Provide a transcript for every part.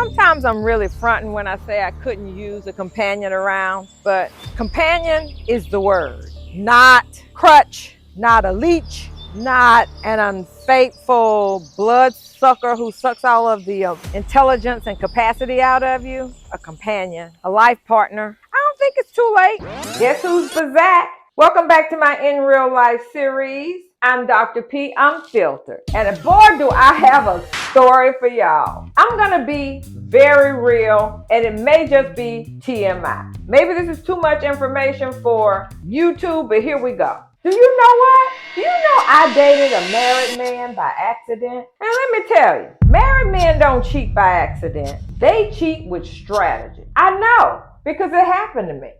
Sometimes I'm really fronting when I say I couldn't use a companion around, but companion is the word, not crutch, not a leech, not an unfaithful bloodsucker who sucks all of the intelligence and capacity out of you. A companion, a life partner. I don't think it's too late. Guess who's back? Welcome back to my In Real Life series. I'm Dr. P Unfiltered. And boy, do I have a story for y'all. I'm going to be very real, and it may just be TMI. Maybe this is too much information for YouTube, but here we go. Do you know what? Do you know I dated a married man by accident? And let me tell you, married men don't cheat by accident. They cheat with strategy. I know, because it happened to me.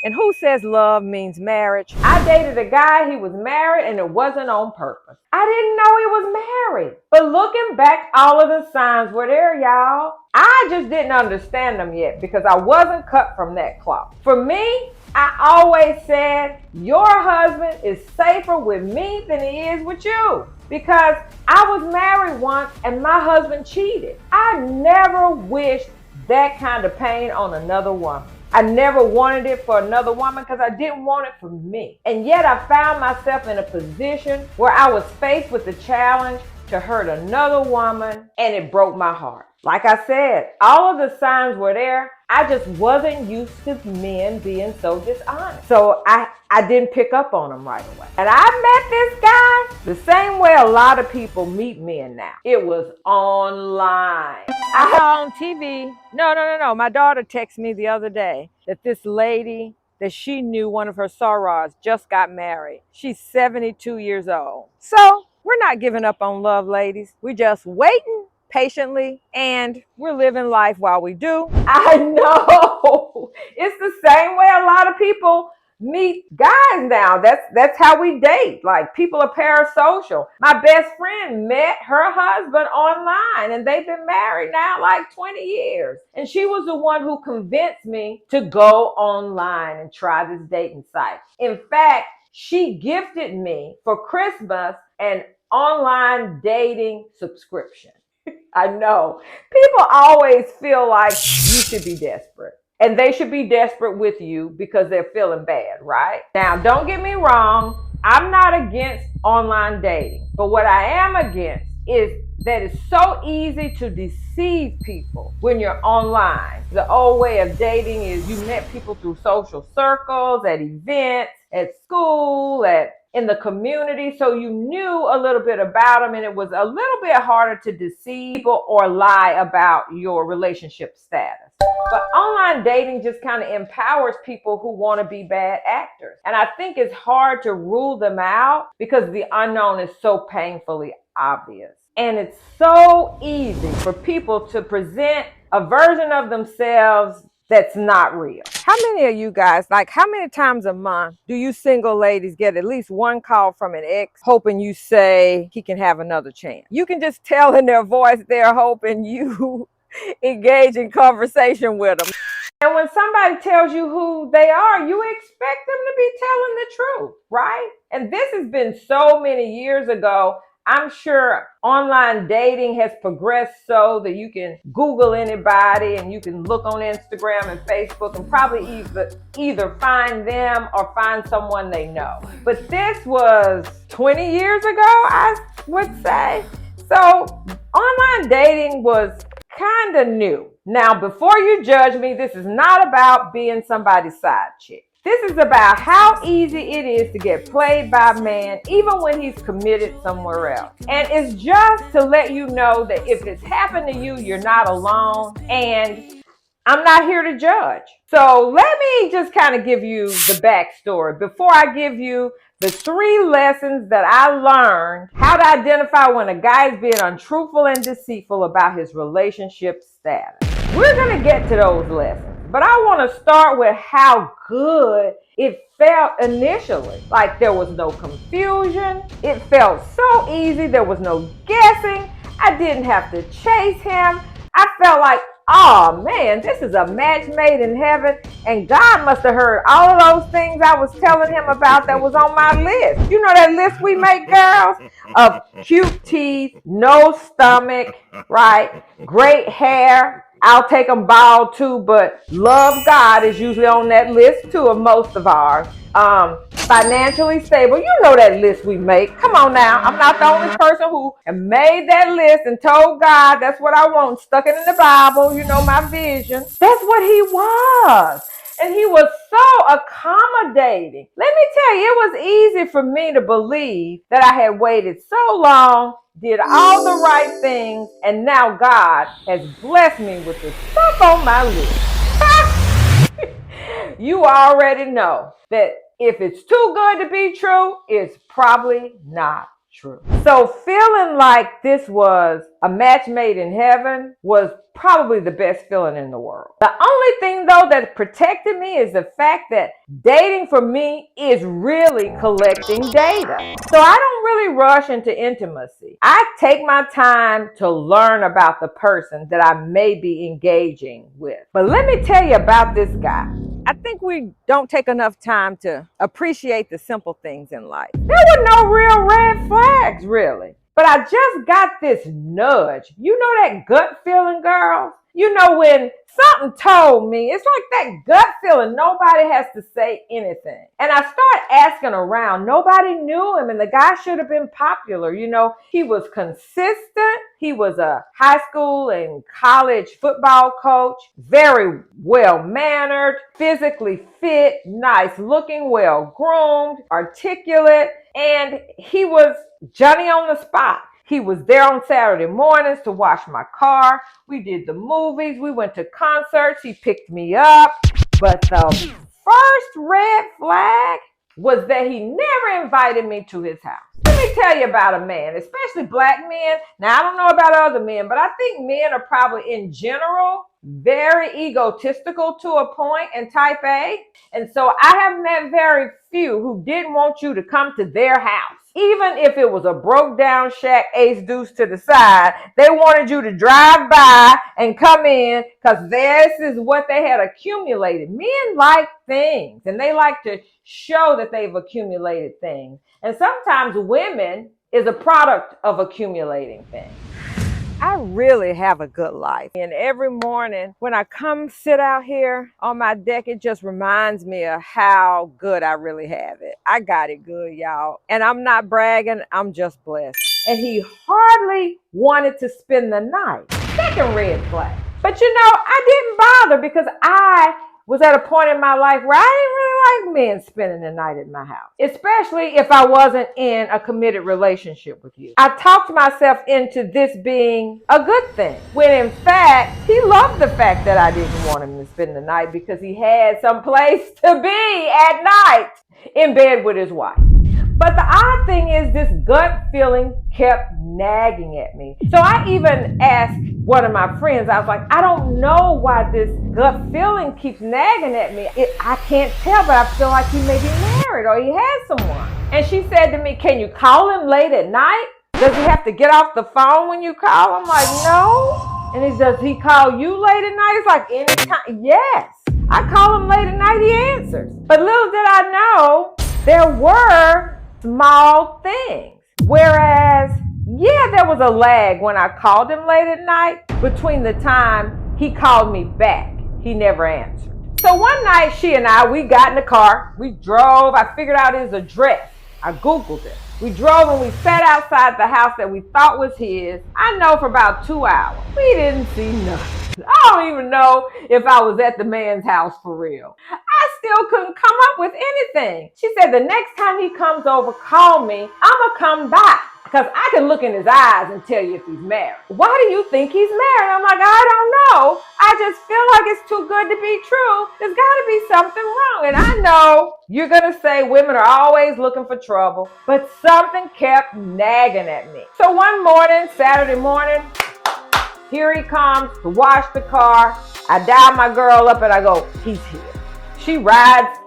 And who says love means marriage? I dated a guy, he was married, and it wasn't on purpose. I didn't know he was married. But looking back, all of the signs were there, y'all. I just didn't understand them yet because I wasn't cut from that cloth. For me, I always said, your husband is safer with me than he is with you. Because I was married once and my husband cheated. I never wished that kind of pain on another woman. I never wanted it for another woman because I didn't want it for me. And yet I found myself in a position where I was faced with the challenge to hurt another woman, and it broke my heart. Like I said, all of the signs were there. I just wasn't used to men being so dishonest. So I didn't pick up on them right away. And I met this guy the same way a lot of people meet men now. It was online. I saw on TV. No. My daughter texted me the other day that this lady that she knew, one of her sorors, just got married. She's 72 years old. So we're not giving up on love, ladies. We're just waiting patiently, and we're living life while we do. I know. It's the same way a lot of people meet guys now. That's how we date. Like, people are parasocial. My best friend met her husband online, and they've been married now like 20 years. And she was the one who convinced me to go online and try this dating site. In fact, she gifted me for Christmas an online dating subscription. I know. People always feel like you should be desperate. And they should be desperate with you because they're feeling bad, right? Now, don't get me wrong. I'm not against online dating. But what I am against is that it's so easy to deceive people when you're online. The old way of dating is you met people through social circles, at events, at school, in the community, so you knew a little bit about them, and it was a little bit harder to deceive people or lie about your relationship status. But online dating just kind of empowers people who want to be bad actors. And I think it's hard to rule them out because the unknown is so painfully obvious. And it's so easy for people to present a version of themselves that's not real. How many of you guys, how many times a month do you single ladies get at least one call from an ex hoping you say he can have another chance? You can just tell in their voice they're hoping you engage in conversation with them. And when somebody tells you who they are, you expect them to be telling the truth, right? And this has been so many years ago. I'm sure online dating has progressed so that you can Google anybody and you can look on Instagram and Facebook and probably either find them or find someone they know. But this was 20 years ago, I would say. So online dating was kind of new. Now, before you judge me, this is not about being somebody's side chick. This is about how easy it is to get played by a man, even when he's committed somewhere else. And it's just to let you know that if it's happened to you, you're not alone. And I'm not here to judge. So let me just kind of give you the backstory before I give you the 3 lessons that I learned how to identify when a guy is being untruthful and deceitful about his relationship status. We're going to get to those lessons. But I want to start with how good it felt initially. Like, there was no confusion. It felt so easy. There was no guessing. I didn't have to chase him. I felt like oh man, this is a match made in heaven. And God must have heard all of those things I was telling him about that was on my list. You know that list we make, girls? Of cute teeth, no stomach, right? Great hair. I'll take them bald too, but love God is usually on that list too of most of ours. Financially stable. You know that list we make. Come on now. I'm not the only person who made that list and told God that's what I want. Stuck it in the Bible. You know my vision. That's what he was. And he was so accommodating. Let me tell you, it was easy for me to believe that I had waited so long, did all the right things, and now God has blessed me with the stuff on my list. You already know that if it's too good to be true, it's probably not true. So feeling like this was a match made in heaven was probably the best feeling in the world. The only thing though that protected me is the fact that dating for me is really collecting data. So I don't really rush into intimacy. I take my time to learn about the person that I may be engaging with. But let me tell you about this guy. I think we don't take enough time to appreciate the simple things in life. There were no real red flags, really. But I just got this nudge. You know that gut feeling, girl? You know when something told me, it's like that gut feeling, nobody has to say anything. And I started asking around. Nobody knew him, and the guy should have been popular. You know, he was consistent. He was a high school and college football coach, very well-mannered, physically fit, nice looking, well-groomed, articulate, and he was Johnny on the spot. He was there on Saturday mornings to wash my car. We did the movies. We went to concerts. He picked me up. But the first red flag was that he never invited me to his house. Let me tell you about a man, especially black men. Now, I don't know about other men, but I think men are probably in general very egotistical to a point and type A. And so I have met very few who didn't want you to come to their house. Even if it was a broke down shack, ace deuce to the side, they wanted you to drive by and come in because this is what they had accumulated. Men like things, and they like to show that they've accumulated things. And sometimes women is a product of accumulating things. I really have a good life. And every morning when I come sit out here on my deck, it just reminds me of how good I really have it. I got it good, y'all. And I'm not bragging, I'm just blessed. And he hardly wanted to spend the night. Second red flag. But you know, I didn't bother because I was at a point in my life where I didn't really like men spending the night at my house, especially if I wasn't in a committed relationship with you. I talked myself into this being a good thing, when in fact, he loved the fact that I didn't want him to spend the night because he had some place to be at night in bed with his wife. But the odd thing is this gut feeling kept nagging at me. So I even asked one of my friends, I was like, I don't know why this gut feeling keeps nagging at me. I can't tell, but I feel like he may be married or he has someone. And she said to me, can you call him late at night? Does he have to get off the phone when you call? I'm like, no. And he does he call you late at night? It's like anytime. Yes. I call him late at night, he answers. But little did I know, there were small things. Whereas, yeah, there was a lag when I called him late at night between the time he called me back. He never answered. So one night, she and we got in the car. We drove. I figured out his address. I Googled it. We drove and we sat outside the house that we thought was his. I know for about 2 hours. We didn't see nothing. I don't even know if I was at the man's house for real. I still couldn't come up with anything. She said the next time he comes over, call me. I'ma come by because I can look in his eyes and tell you if he's married. Why do you think he's married? I'm like, I don't know. I just feel like it's too good to be true. There's got to be something wrong. And I know you're going to say women are always looking for trouble, but something kept nagging at me. So one morning, Saturday morning, here he comes to wash the car. I dial my girl up and I go, he's here. She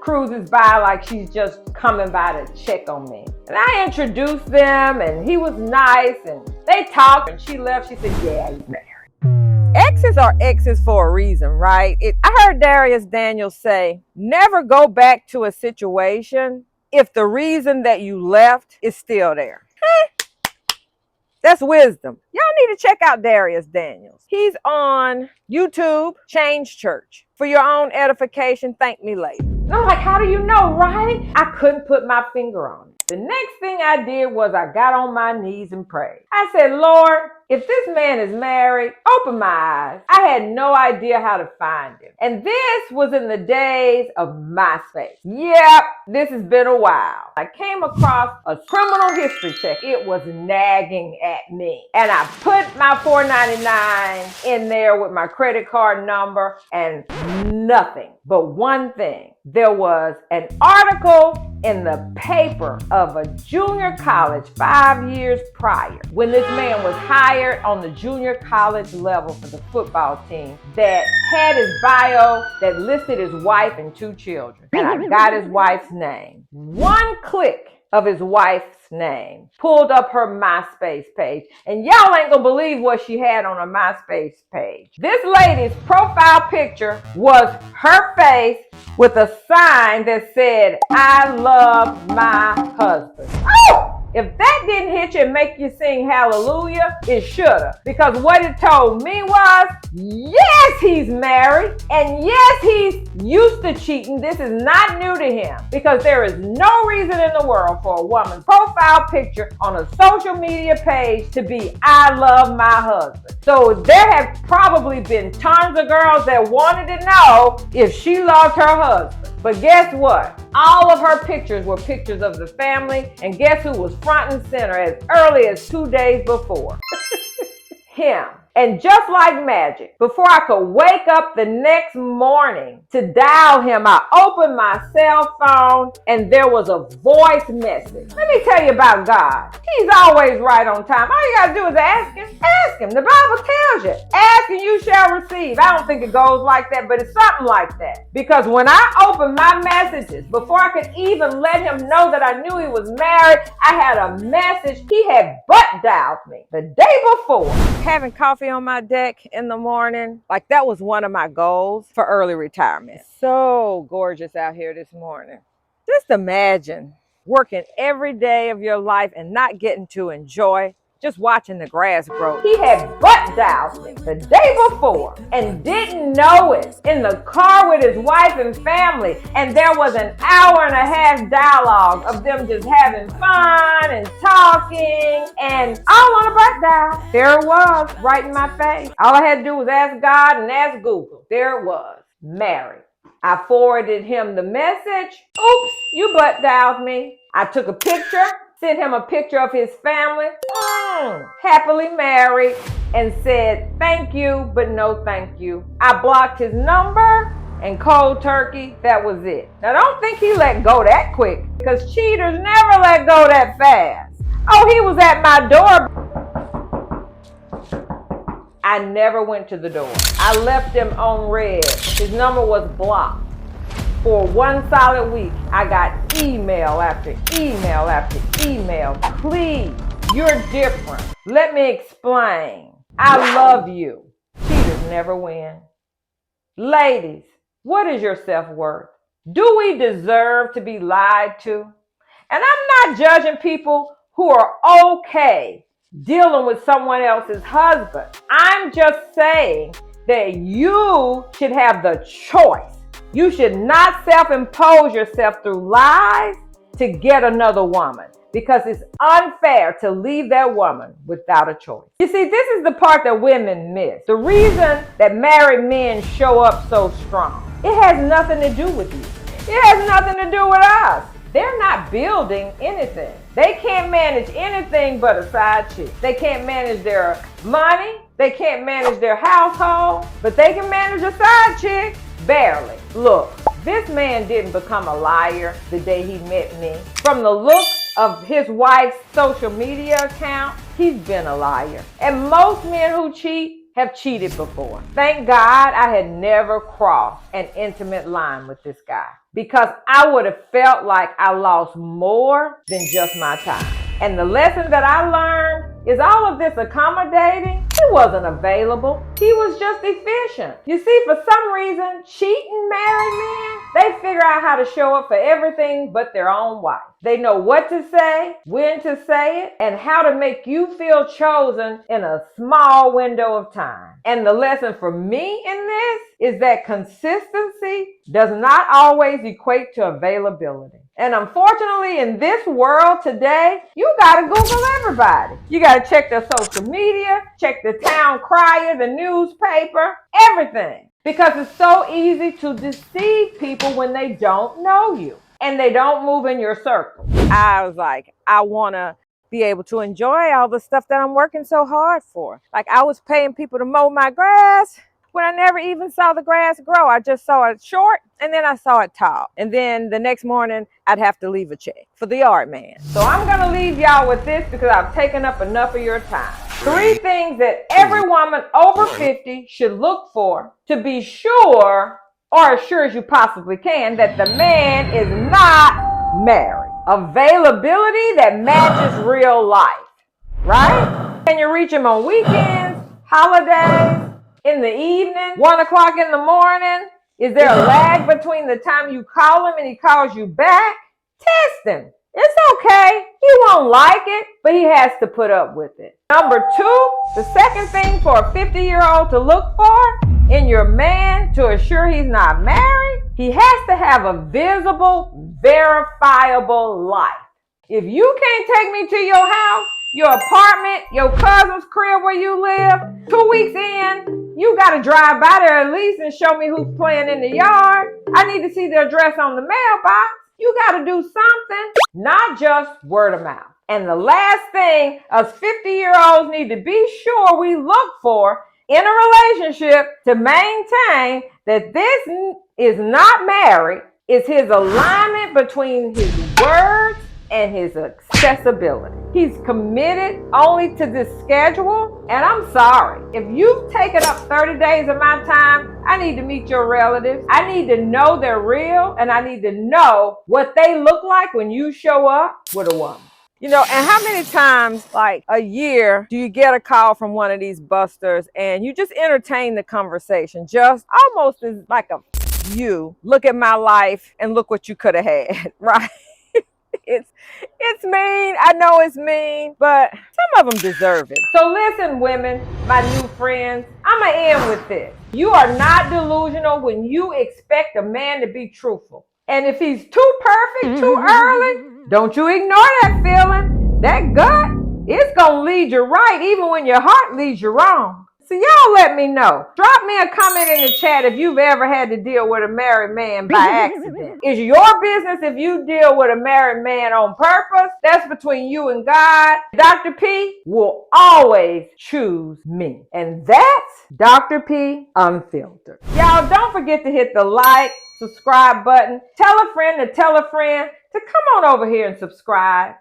cruises by like she's just coming by to check on me. And I introduced them and he was nice and they talked and she left. She said, yeah, he's married. Exes are exes for a reason, right? I heard Darius Daniels say, never go back to a situation if the reason that you left is still there. That's wisdom. Y'all need to check out Darius Daniels. He's on YouTube, Change Church. For your own edification, thank me later. And I'm like, how do you know, right? I couldn't put my finger on it. The next thing I did was I got on my knees and prayed. I said, Lord, if this man is married, open my eyes. I had no idea how to find him. And this was in the days of MySpace. Yep, this has been a while. I came across a criminal history check. It was nagging at me. And I put my $4.99 in there with my credit card number and nothing but one thing. There was an article in the paper of a junior college 5 years prior when this man was hired on the junior college level for the football team that had his bio that listed his wife and 2 children. And I got his wife's name. One click of his wife's name pulled up her MySpace page. And y'all ain't gonna believe what she had on her MySpace page. This lady's profile picture was her face with a sign that said, I love my husband. Oh! If that didn't hit you and make you sing hallelujah, it shoulda. Because what it told me was, yes, he's married. And yes, he's used to cheating. This is not new to him. Because there is no reason in the world for a woman's profile picture on a social media page to be, I love my husband. So there have probably been tons of girls that wanted to know if she loved her husband. But guess what? All of her pictures were pictures of the family, and guess who was front and center as early as 2 days before? Him. And just like magic, before I could wake up the next morning to dial him, I opened my cell phone and there was a voice message. Let me tell you about God. He's always right on time. All you gotta do is ask him. Ask him. The Bible tells you, ask and you shall receive. I don't think it goes like that, but it's something like that. Because when I opened my messages, before I could even let him know that I knew he was married, I had a message. He had butt dialed me the day before. Having coffee on my deck in the morning, like that was one of my goals for early retirement. So gorgeous out here this morning. Just imagine working every day of your life and not getting to enjoy just watching the grass grow. He had butt dialed me the day before and didn't know it in the car with his wife and family. And there was an hour and a half dialogue of them just having fun and talking. And all on a butt dial. There it was, right in my face. All I had to do was ask God and ask Google. There it was, married. I forwarded him the message. Oops, you butt dialed me. I took a picture. Sent him a picture of his family, happily married, and said, thank you, but no thank you. I blocked his number and cold turkey, that was it. Now don't think he let go that quick, because cheaters never let go that fast. Oh, he was at my door. I never went to the door. I left him on red. His number was blocked. For 1 solid week, I got email after email after email. Please, you're different. Let me explain. I love you. Cheaters never win. Ladies, what is your self-worth? Do we deserve to be lied to? And I'm not judging people who are okay dealing with someone else's husband. I'm just saying that you should have the choice. You should not self-impose yourself through lies to get another woman, because it's unfair to leave that woman without a choice. You see, this is the part that women miss. The reason that married men show up so strong, it has nothing to do with you. It has nothing to do with us. They're not building anything. They can't manage anything but a side chick. They can't manage their money. They can't manage their household, but they can manage a side chick. Barely. Look, this man didn't become a liar the day he met me. From the looks of his wife's social media account, he's been a liar. And most men who cheat have cheated before. Thank God I had never crossed an intimate line with this guy, because I would have felt like I lost more than just my time. And the lesson that I learned is all of this accommodating, it wasn't available. He was just efficient. You see, for some reason, cheating married men, they figure out how to show up for everything but their own wife. They know what to say, when to say it, and how to make you feel chosen in a small window of time. And the lesson for me in this is that consistency does not always equate to availability. And unfortunately, in this world today, you gotta Google everybody. You gotta check their social media, check the town crier, the newspaper, everything. Because it's so easy to deceive people when they don't know you and they don't move in your circle. I was like, I wanna be able to enjoy all the stuff that I'm working so hard for. Like, I was paying people to mow my grass when I never even saw the grass grow. I just saw it short and then I saw it tall. And then the next morning, I'd have to leave a check for the yard man. So I'm gonna leave y'all with this because I've taken up enough of your time. 3 things that every woman over 50 should look for to be sure, or as sure as you possibly can, that the man is not married. Availability that matches real life, right? Can you reach him on weekends, holidays, in the evening, 1 o'clock in the morning? Is there a lag between the time you call him and he calls you back? Test him. It's okay. He won't like it, but he has to put up with it. Number 2, the second thing for a 50-year-old to look for in your man to assure he's not married, he has to have a visible, verifiable life. If you can't take me to your house, your apartment, your cousin's crib where you live, 2 weeks in, you got to drive by there at least and show me who's playing in the yard. I need to see the address on the mailbox. You got to do something, not just word of mouth. And the last thing us 50-year-olds need to be sure we look for in a relationship to maintain that this is not married is his alignment between his words and his accessibility. He's committed only to this schedule, and I'm sorry. If you've taken up 30 days of my time, I need to meet your relatives. I need to know they're real, and I need to know what they look like when you show up with a woman. You know, and how many times, like a year, do you get a call from one of these busters and you just entertain the conversation, just almost as like a you look at my life and look what you could have had, right? It's mean. I know it's mean, but some of them deserve it. So listen, women, my new friends, I'm going to end with this. You are not delusional when you expect a man to be truthful. And if he's too perfect, too early, don't you ignore that feeling. That gut, it's going to lead you right even when your heart leads you wrong. So y'all let me know. Drop me a comment in the chat if you've ever had to deal with a married man by accident. It's your business if you deal with a married man on purpose. That's between you and God. Dr. P will always choose me. And that's Dr. P Unfiltered. Y'all don't forget to hit the like, subscribe button. Tell a friend to tell a friend to come on over here and subscribe.